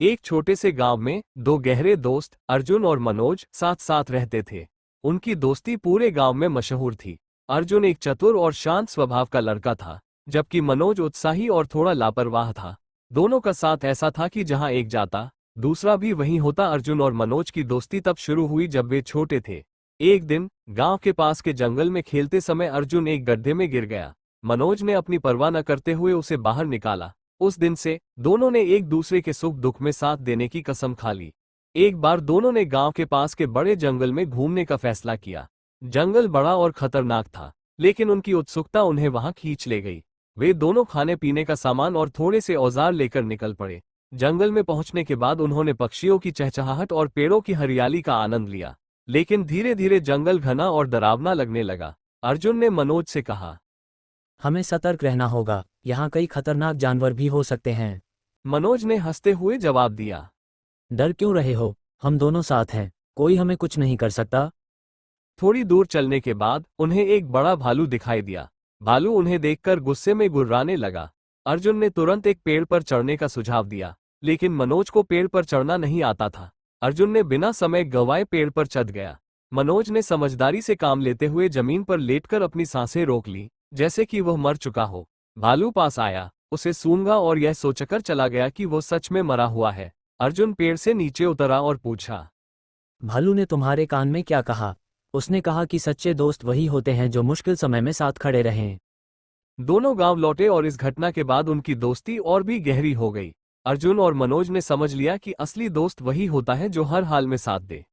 एक छोटे से गांव में दो गहरे दोस्त अर्जुन और मनोज साथ साथ रहते थे। उनकी दोस्ती पूरे गांव में मशहूर थी। अर्जुन एक चतुर और शांत स्वभाव का लड़का था, जबकि मनोज उत्साही और थोड़ा लापरवाह था। दोनों का साथ ऐसा था कि जहां एक जाता दूसरा भी वहीं होता। अर्जुन और मनोज की दोस्ती तब शुरू हुई जब वे छोटे थे। एक दिन गांव के पास के जंगल में खेलते समय अर्जुन एक गड्ढे में गिर गया। मनोज ने अपनी परवाह न करते हुए उसे बाहर निकाला। उस दिन से दोनों ने एक दूसरे के सुख दुख में साथ देने की कसम खा ली। एक बार दोनों ने गांव के पास के बड़े जंगल में घूमने का फैसला किया। जंगल बड़ा और खतरनाक था, लेकिन उनकी उत्सुकता उन्हें वहां खींच ले गई। वे दोनों खाने पीने का सामान और थोड़े से औजार लेकर निकल पड़े। जंगल में पहुंचने के बाद उन्होंने पक्षियों की चहचहाहट और पेड़ों की हरियाली का आनंद लिया, लेकिन धीरे धीरे जंगल घना और डरावना लगने लगा। अर्जुन ने मनोज से कहा, हमें सतर्क रहना होगा, यहाँ कई खतरनाक जानवर भी हो सकते हैं। मनोज ने हंसते हुए जवाब दिया, डर क्यों रहे हो, हम दोनों साथ हैं, कोई हमें कुछ नहीं कर सकता। थोड़ी दूर चलने के बाद उन्हें एक बड़ा भालू दिखाई दिया। भालू उन्हें देखकर गुस्से में गुर्राने लगा। अर्जुन ने तुरंत एक पेड़ पर चढ़ने का सुझाव दिया, लेकिन मनोज को पेड़ पर चढ़ना नहीं आता था। अर्जुन ने बिना समय गंवाए पेड़ पर चढ़ गया। मनोज ने समझदारी से काम लेते हुए जमीन पर लेटकर अपनी सांसें रोक ली, जैसे कि वह मर चुका हो। भालू पास आया, उसे सूंघा और यह सोचकर चला गया कि वो सच में मरा हुआ है। अर्जुन पेड़ से नीचे उतरा और पूछा, भालू ने तुम्हारे कान में क्या कहा? उसने कहा कि सच्चे दोस्त वही होते हैं जो मुश्किल समय में साथ खड़े रहें। दोनों गांव लौटे और इस घटना के बाद उनकी दोस्ती और भी गहरी हो गई। अर्जुन और मनोज ने समझ लिया कि असली दोस्त वही होता है जो हर हाल में साथ दे।